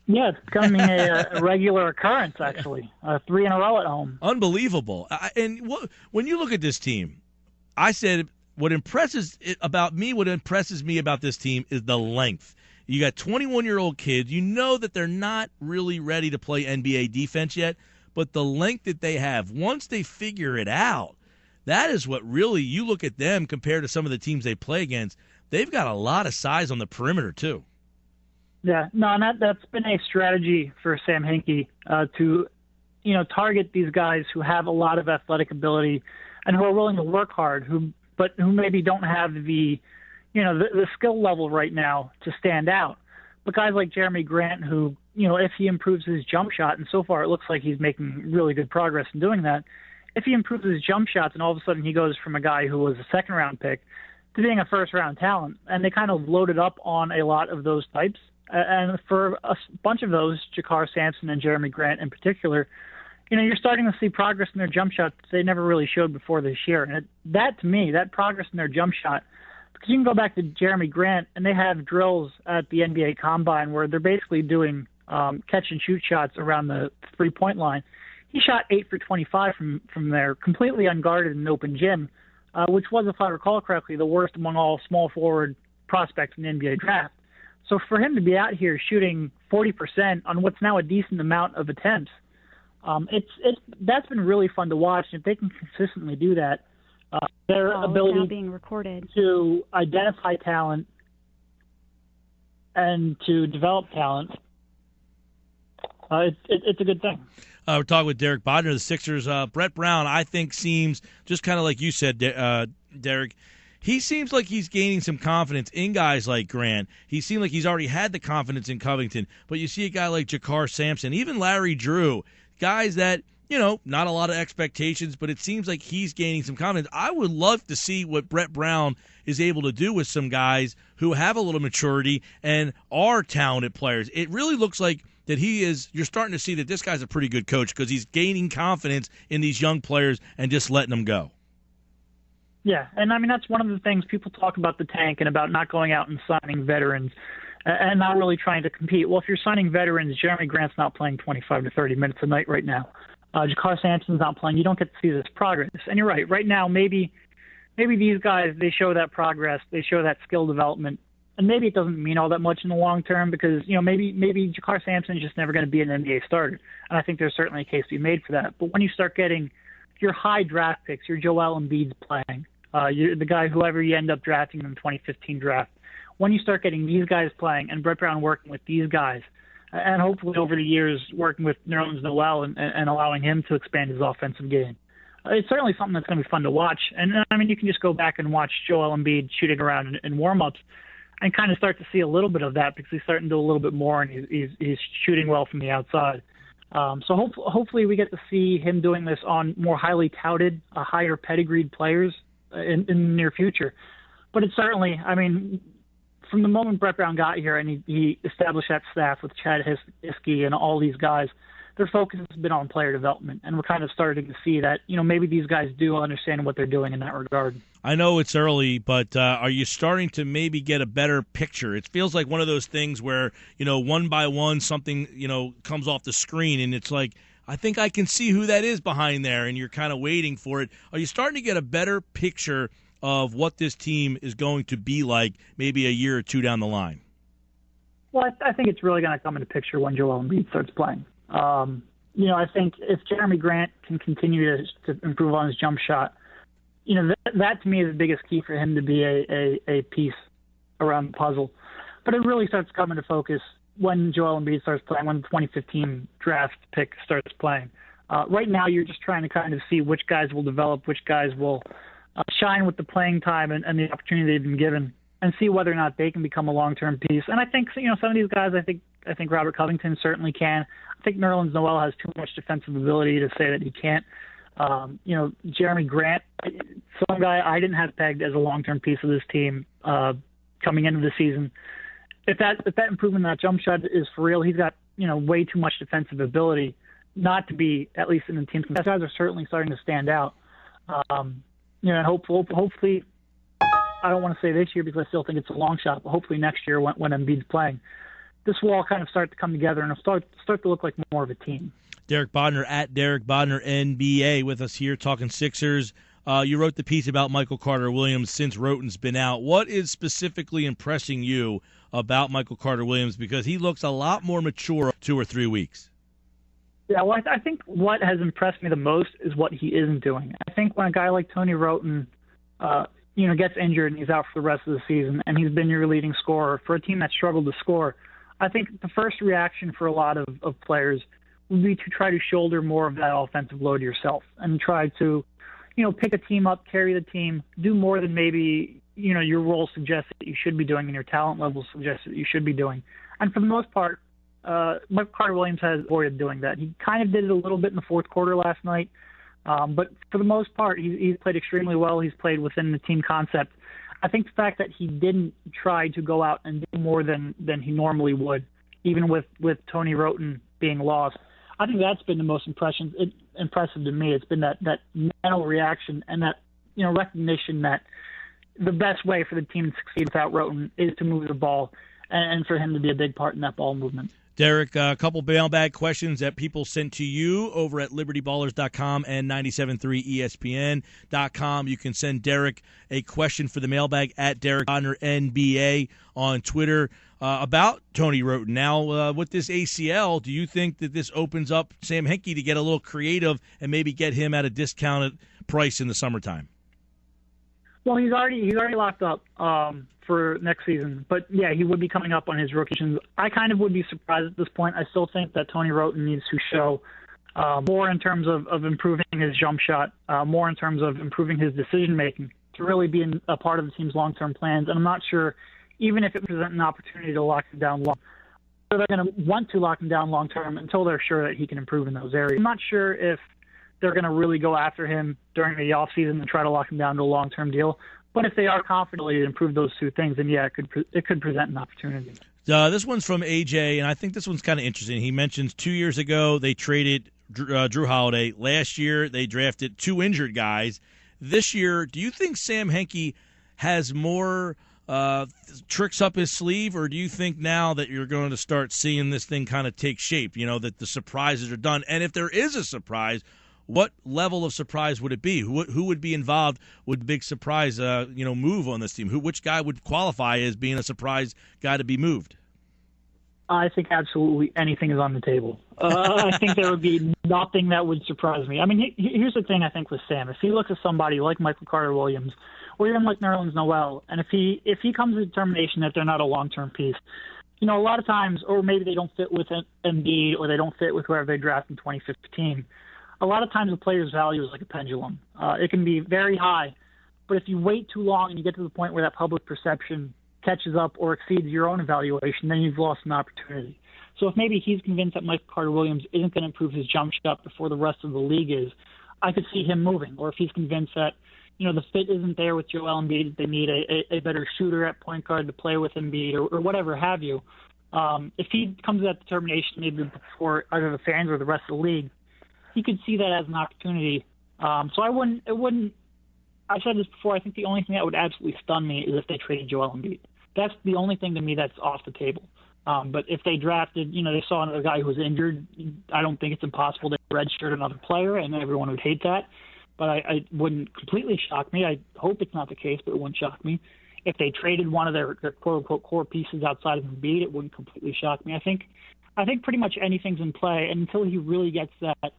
Yeah, it's becoming a regular occurrence, actually. 3 in a row at home. Unbelievable. When you look at this team, I said what impresses me about this team is the length. You got 21-year-old kids. You know that they're not really ready to play NBA defense yet, but the length that they have, once they figure it out, that is what really, you look at them compared to some of the teams they play against, they've got a lot of size on the perimeter too. Yeah, no, and that's been a strategy for Sam Hinkie to, target these guys who have a lot of athletic ability and who are willing to work hard, but who maybe don't have the skill level right now to stand out. But guys like Jeremy Grant, who, if he improves his jump shot, and so far it looks like he's making really good progress in doing that, if he improves his jump shots and all of a sudden he goes from a guy who was a second-round pick to being a first-round talent, and they kind of loaded up on a lot of those types. And for a bunch of those, Jakar Sampson and Jeremy Grant in particular, you're starting to see progress in their jump shots they never really showed before this year. And to me, that progress in their jump shot, because you can go back to Jeremy Grant, and they have drills at the NBA Combine where they're basically doing catch-and-shoot shots around the three-point line. He shot 8 for 25 from there, completely unguarded in an open gym, which was, if I recall correctly, the worst among all small forward prospects in the NBA draft. So for him to be out here shooting 40% on what's now a decent amount of attempts, that's been really fun to watch. And if they can consistently do that, their ability being recorded to identify talent and to develop talent, it's a good thing. We're talking with Derek Bodner, the Sixers. Brett Brown, I think, seems just kind of like you said, Derek. He seems like he's gaining some confidence in guys like Grant. He seemed like he's already had the confidence in Covington. But you see a guy like Jakar Sampson, even Larry Drew, guys that, not a lot of expectations, but it seems like he's gaining some confidence. I would love to see what Brett Brown is able to do with some guys who have a little maturity and are talented players. It really looks like that you're starting to see that this guy's a pretty good coach because he's gaining confidence in these young players and just letting them go. Yeah, and I mean, that's one of the things people talk about the tank and about not going out and signing veterans and not really trying to compete. Well, if you're signing veterans, Jeremy Grant's not playing 25 to 30 minutes a night right now. Jakar Sampson's not playing. You don't get to see this progress. And you're right. Right now, maybe these guys, they show that progress. They show that skill development. And maybe it doesn't mean all that much in the long term because, maybe Jakar Sampson is just never going to be an NBA starter. And I think there's certainly a case to be made for that. But when you start getting your high draft picks, your Joel Embiid's playing, you're the guy, whoever you end up drafting in the 2015 draft. When you start getting these guys playing and Brett Brown working with these guys, and hopefully over the years working with Nerlens Noel and allowing him to expand his offensive game, it's certainly something that's going to be fun to watch. And, I mean, you can just go back and watch Joel Embiid shooting around in warm-ups and kind of start to see a little bit of that because he's starting to do a little bit more and he's shooting well from the outside. So hopefully we get to see him doing this on more highly touted, higher pedigreed players in the near future. But it's certainly, I mean, from the moment Brett Brown got here and he established that staff with Chad Hiskey and all these guys, their focus has been on player development. And we're kind of starting to see that, maybe these guys do understand what they're doing in that regard. I know it's early, but are you starting to maybe get a better picture? It feels like one of those things where, one by one something, comes off the screen and it's like, I think I can see who that is behind there, and you're kind of waiting for it. Are you starting to get a better picture of what this team is going to be like maybe a year or two down the line? Well, I think it's really going to come into picture when Joel Embiid starts playing. I think if Jeremy Grant can continue to improve on his jump shot, that to me is the biggest key for him to be a piece around the puzzle. But it really starts coming to focus when Joel Embiid starts playing, when the 2015 draft pick starts playing. Right now, you're just trying to kind of see which guys will develop, which guys will shine with the playing time and the opportunity they've been given, and see whether or not they can become a long-term piece. And I think, some of these guys, I think Robert Covington certainly can. I think Nerlens Noel has too much defensive ability to say that he can't. Jeremy Grant, some guy I didn't have pegged as a long-term piece of this team coming into the season. If that improvement in that jump shot is for real, he's got, way too much defensive ability not to be, at least in the team. Those guys are certainly starting to stand out. And hopefully, I don't want to say this year because I still think it's a long shot, but hopefully next year when Embiid's playing, this will all kind of start to come together and it'll start to look like more of a team. Derek Bodner at Derek Bodner NBA with us here talking Sixers. You wrote the piece about Michael Carter-Williams since Wroten's been out. What is specifically impressing you about Michael Carter-Williams? Because he looks a lot more mature 2 or 3 weeks. Yeah, well, I think what has impressed me the most is what he isn't doing. I think when a guy like Tony Wroten, gets injured and he's out for the rest of the season, and he's been your leading scorer for a team that struggled to score, I think the first reaction for a lot of players would be to try to shoulder more of that offensive load yourself and try to, pick a team up, carry the team, do more than maybe, your role suggests that you should be doing and your talent level suggests that you should be doing. And for the most part, Michael Carter-Williams has avoided doing that. He kind of did it a little bit in the fourth quarter last night, but for the most part, he's played extremely well. He's played within the team concept. I think the fact that he didn't try to go out and do more than he normally would, even with Tony Wroten being lost, I think that's been the most impressive to me. It's been that mental reaction and that recognition that the best way for the team to succeed without Wroten is to move the ball and for him to be a big part in that ball movement. Derek, a couple mailbag questions that people sent to you over at libertyballers.com and 97.3ESPN.com. You can send Derek a question for the mailbag at Derek Bodner NBA on Twitter about Tony Wroten. Now, with this ACL, do you think that this opens up Sam Hinkie to get a little creative and maybe get him at a discounted price in the summertime? Well, he's already locked up for next season. But, yeah, he would be coming up on his rookie season. I kind of would be surprised at this point. I still think that Tony Wroten needs to show more in terms of improving his jump shot, more in terms of improving his decision-making to really be a part of the team's long-term plans. And I'm not sure, even if it presents an opportunity to lock him down long, they're going to want to lock him down long-term until they're sure that he can improve in those areas. I'm not sure if they're going to really go after him during the offseason and try to lock him down to a long-term deal. But if they are confident to improve those two things, then, yeah, it could present an opportunity. This one's from AJ, and I think this one's kind of interesting. He mentions 2 years ago they traded Drew Holiday. Last year they drafted 2 injured guys. This year, do you think Sam Hinkie has more tricks up his sleeve, or do you think now that you're going to start seeing this thing kind of take shape, that the surprises are done? And if there is a surprise, what level of surprise would it be? Who would be involved with big surprise, move on this team? Which guy would qualify as being a surprise guy to be moved? I think absolutely anything is on the table. I think there would be nothing that would surprise me. I mean, here's the thing I think with Sam. If he looks at somebody like Michael Carter-Williams or even like Nerlens Noel, and if he comes to the determination that they're not a long-term piece, a lot of times, or maybe they don't fit with Embiid or they don't fit with whoever they draft in 2015, a lot of times a player's value is like a pendulum. It can be very high, but if you wait too long and you get to the point where that public perception catches up or exceeds your own evaluation, then you've lost an opportunity. So if maybe he's convinced that Michael Carter-Williams isn't going to improve his jump shot before the rest of the league is, I could see him moving. Or if he's convinced that, the fit isn't there with Joel Embiid, they need a better shooter at point guard to play with Embiid or whatever have you. If he comes to that determination maybe before either the fans or the rest of the league, he could see that as an opportunity. So I said this before, I think the only thing that would absolutely stun me is if they traded Joel Embiid. That's the only thing to me that's off the table. But if they drafted, they saw another guy who was injured, I don't think it's impossible to redshirt another player, and everyone would hate that. But I wouldn't completely shock me. I hope it's not the case, but it wouldn't shock me. If they traded one of their quote-unquote core pieces outside of Embiid, it wouldn't completely shock me. I think pretty much anything's in play, and until he really gets that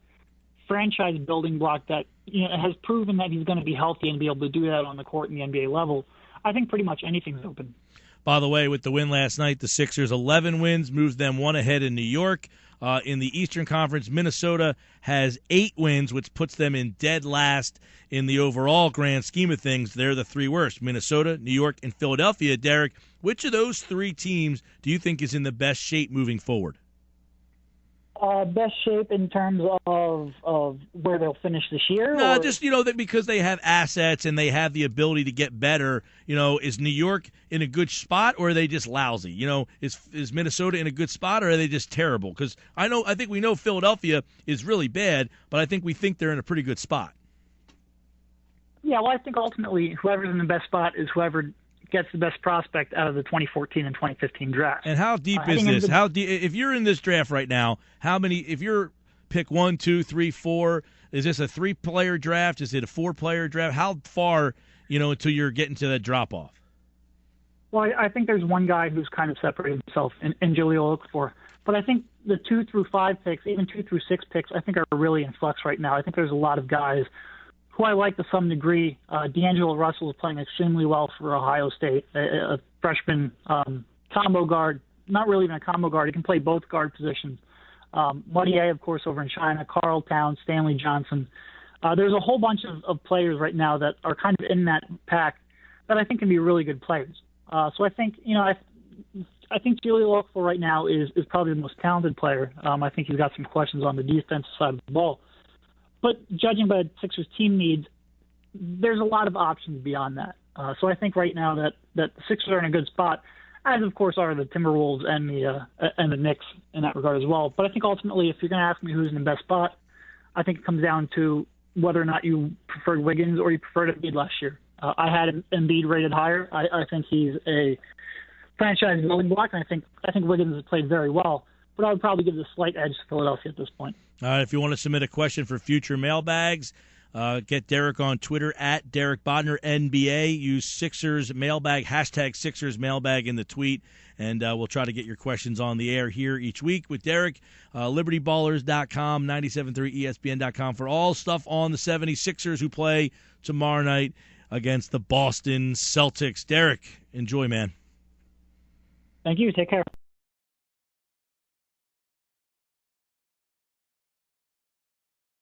franchise building block that has proven that he's going to be healthy and be able to do that on the court in the NBA level, I think pretty much anything's open. By the way, with the win last night, the Sixers 11 wins, moves them 1 ahead in New York. In the Eastern Conference, Minnesota has 8 wins, which puts them in dead last in the overall grand scheme of things. They're the 3 worst: Minnesota, New York, and Philadelphia. Derek, which of those 3 teams do you think is in the best shape moving forward? Best shape in terms of where they'll finish this year? No, just, that because they have assets and they have the ability to get better, is New York in a good spot or are they just lousy? Is Minnesota in a good spot or are they just terrible? Because I think we know Philadelphia is really bad, but I think we think they're in a pretty good spot. Yeah, well, I think ultimately whoever's in the best spot is whoever gets the best prospect out of the 2014 and 2015 draft. And how deep is this? How deep? If you're in this draft right now, how many? If you're pick 1, 2, 3, 4, is this a 3-player draft? Is it a 4-player draft? How far, until you're getting to that drop off? Well, I think there's one guy who's kind of separated himself in Jaleel Okafor. But I think the 2 through 5 picks, even 2 through 6 picks, I think are really in flux right now. I think there's a lot of guys who I like to some degree. D'Angelo Russell is playing extremely well for Ohio State, a freshman combo guard, not really even a combo guard. He can play both guard positions. Muddier, of course, over in China, Carl Towns, Stanley Johnson. There's a whole bunch of players right now that are kind of in that pack that I think can be really good players. So I think, I think Jaleel Okafor right now is probably the most talented player. I think he's got some questions on the defensive side of the ball. But judging by the Sixers team needs, there's a lot of options beyond that. So I think right now that the Sixers are in a good spot, as of course are the Timberwolves and the Knicks in that regard as well. But I think ultimately, if you're going to ask me who's in the best spot, I think it comes down to whether or not you preferred Wiggins or you preferred Embiid last year. I had Embiid rated higher. I think he's a franchise building block, and I think Wiggins has played very well. But I would probably give the slight edge to Philadelphia at this point. All right, if you want to submit a question for future mailbags, get Derek on Twitter at Derek Bodner NBA. Use Sixers Mailbag, hashtag Sixers Mailbag in the tweet, and we'll try to get your questions on the air here each week with Derek. LibertyBallers.com, 97.3 ESPN.com for all stuff on the 76ers who play tomorrow night against the Boston Celtics. Derek, enjoy, man. Thank you. Take care.